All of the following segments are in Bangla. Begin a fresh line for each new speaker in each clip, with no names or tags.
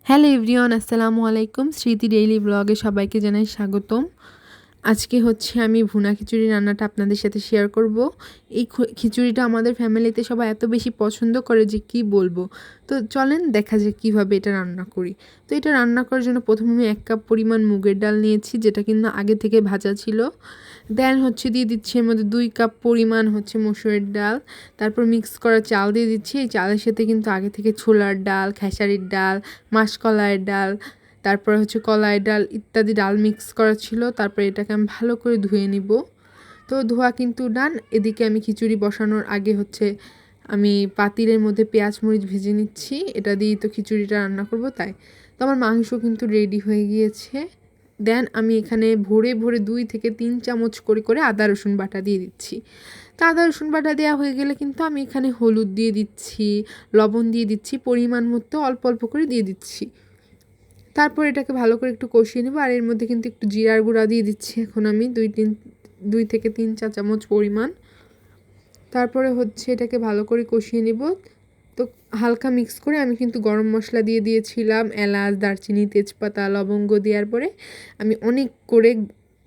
হ্যালো এভরিওয়ান, আসসালামু আলাইকুম। স্মৃতি ডেইলি ব্লগে সবাইকে জানাই স্বাগতম। আজকে আমি ভুনা খিচুড়ি রান্নাটা আপনাদের সাথে শেয়ার করব। এই খিচুড়িটা আমাদের ফ্যামিলিতে সবাই এত বেশি পছন্দ করে যে কি বলবো। তো চলেন দেখা যাক কীভাবে এটা রান্না করি। তো এটা রান্না করার জন্য প্রথমে আমি 1 কাপ পরিমাণ মুগের ডাল নিয়েছি, যেটা কিন্তু আগে থেকে ভাজা ছিল। দেন দিয়ে দিচ্ছি এর মধ্যে 2 কাপ পরিমাণ মসুরের ডাল। তারপর মিক্স করা চাল দিয়ে দিচ্ছি। এই চালের সাথে কিন্তু আগে থেকে ছোলার ডাল, খেসারির ডাল, মাসকলাইয়ের ডাল, তারপর কলাই ডাল ইত্যাদি ডাল মিক্স করা ছিল। তারপর এটাকে আমি ভালো করে ধুয়ে নিব। তো ধোয়া কিন্তু ডান। এদিকে আমি খিচুড়ি বসানোর আগে আমি পাতিলের মধ্যে পেঁয়াজ মরিচ ভেজে নিচ্ছি। এটা দিয়েই তো খিচুড়িটা রান্না করব, তাই তো আমার মাংস কিন্তু রেডি হয়ে গিয়েছে। দেন আমি এখানে ভরে ভরে 2 থেকে 3 চামচ করে আদা রসুন বাটা দিয়ে দিচ্ছি। তো আদা রসুন বাটা দেওয়া হয়ে গেলে কিন্তু আমি এখানে হলুদ দিয়ে দিচ্ছি, লবণ দিয়ে দিচ্ছি, পরিমাণ মতো অল্প অল্প করে দিয়ে দিচ্ছি। তারপর এটাকে ভালো করে একটু কষিয়ে নেব। আর এর মধ্যে কিন্তু একটু জিরার গুঁড়া দিয়ে দিচ্ছি এখন আমি 2 থেকে 3 চা চামচ পরিমাণ। তারপরে এটাকে ভালো করে কষিয়ে নেব। তো হালকা মিক্স করে আমি কিন্তু গরম মশলা দিয়ে দিয়েছিলাম, এলাচ, দারচিনি, তেজপাতা, লবঙ্গ দেওয়ার পরে আমি অনেক করে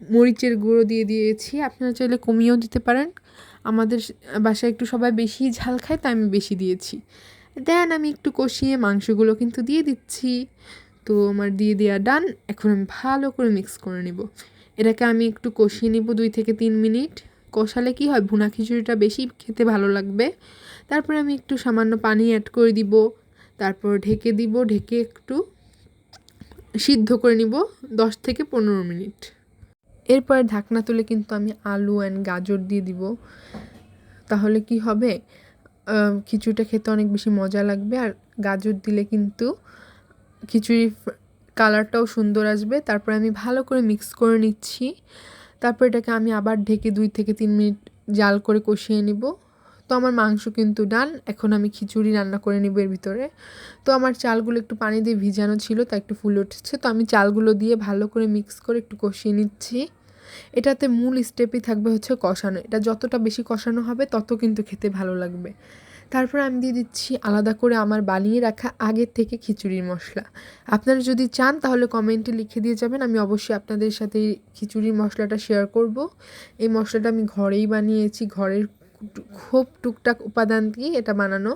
মরিচের গুঁড়ো দিয়ে দিয়েছি। আপনারা চাইলে কমিয়েও দিতে পারেন। আমাদের বাসায় একটু সবাই বেশি ঝাল খায়, তাই আমি বেশি দিয়েছি। দেন আমি একটু কষিয়ে মাংসগুলো কিন্তু দিয়ে দিচ্ছি। তো আমার দিয়ে দেওয়া ডান। এখন আমি ভালো করে মিক্স করে নেব। এটাকে আমি একটু কষিয়ে নেব 2 থেকে 3 মিনিট। কষালে কি হয়, ভুনা খিচুড়িটা বেশি খেতে ভালো লাগবে। তারপরে আমি একটু সামান্য পানি অ্যাড করে দিব। তারপর ঢেকে দিব, ঢেকে একটু সিদ্ধ করে নিব 10 থেকে 15 মিনিট। এরপর ঢাকনা তুলে কিন্তু আমি আলু অ্যান্ড গাজর দিয়ে দিব। তাহলে কি হবে, খিচুড়িটা খেতে অনেক বেশি মজা লাগবে। আর গাজর দিলে কিন্তু খিচুড়ির কালারটাও সুন্দর আসবে। তারপর আমি ভালো করে মিক্স করে নিচ্ছি। তারপর এটাকে আমি আবার ঢেকে 2 থেকে 3 মিনিট জাল করে কষিয়ে নিব। তো আমার মাংস কিন্তু ডান। এখন আমি খিচুড়ি রান্না করে নিব এর ভিতরে। তো আমার চালগুলো একটু পানি দিয়ে ভিজানো ছিল, তাই একটু ফুলে উঠেছে। তো আমি চালগুলো দিয়ে ভালো করে মিক্স করে একটু কষিয়ে নিচ্ছি। এটাতে মূল স্টেপই থাকবে কষানো। এটা যতটা বেশি কষানো হবে তত কিন্তু খেতে ভালো লাগবে। তারপর আমি দিয়ে দিচ্ছি আলাদা করে আমার বানিয়ে রাখা আগের থেকে খিচুড়ির মশলা। আপনারা যদি চান তাহলে কমেন্টে লিখে দিয়ে যাবেন, আমি অবশ্যই আপনাদের সাথে এই খিচুড়ির মশলাটা শেয়ার করব। এই মশলাটা আমি ঘরেই বানিয়েছি, ঘরের খুব টুকটাক উপাদান দিয়ে এটা বানানো।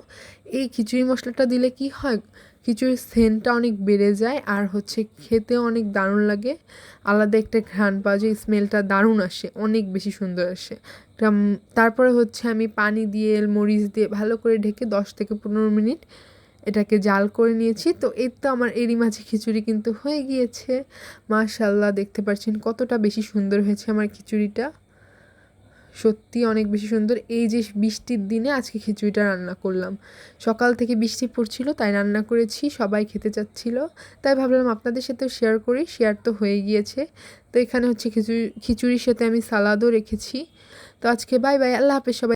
এই খিচুড়ি মশলাটা দিলে কি হয়, খিচুড়ির সেন্টটা অনেক বেড়ে যায়। আর খেতেও অনেক দারুণ লাগে। আলাদা একটা ঘ্রাণ পাওয়া যায়, স্মেলটা দারুণ আসে, অনেক বেশি সুন্দর আসে। তারপরে আমি পানি দিয়ে মরিচ দিয়ে ভালো করে ঢেকে 10 থেকে 15 মিনিট এটাকে জাল করে নিয়েছি। তো এই তো আমার এরই মাঝে খিচুড়ি কিন্তু হয়ে গিয়েছে। মাশাআল্লাহ, দেখতে পাচ্ছেন কতটা বেশি সুন্দর হয়েছে আমার খিচুড়িটা। সত্যি অনেক বেশি সুন্দর। এই যে বৃষ্টির দিনে আজকে খিচুড়িটা রান্না করলাম। সকাল থেকে বৃষ্টি পড়ছিল, তাই রান্না করেছি, সবাই খেতে চাচ্ছিল, তাই ভাবলাম আপনাদের সাথেও শেয়ার করি। শেয়ার তো হয়ে গিয়েছে। তো এখানে খিচুড়ির সাথে আমি সালাদও রেখেছি। তো আজকে বাই বাই, আল্লাহ হাফেজ সবাই।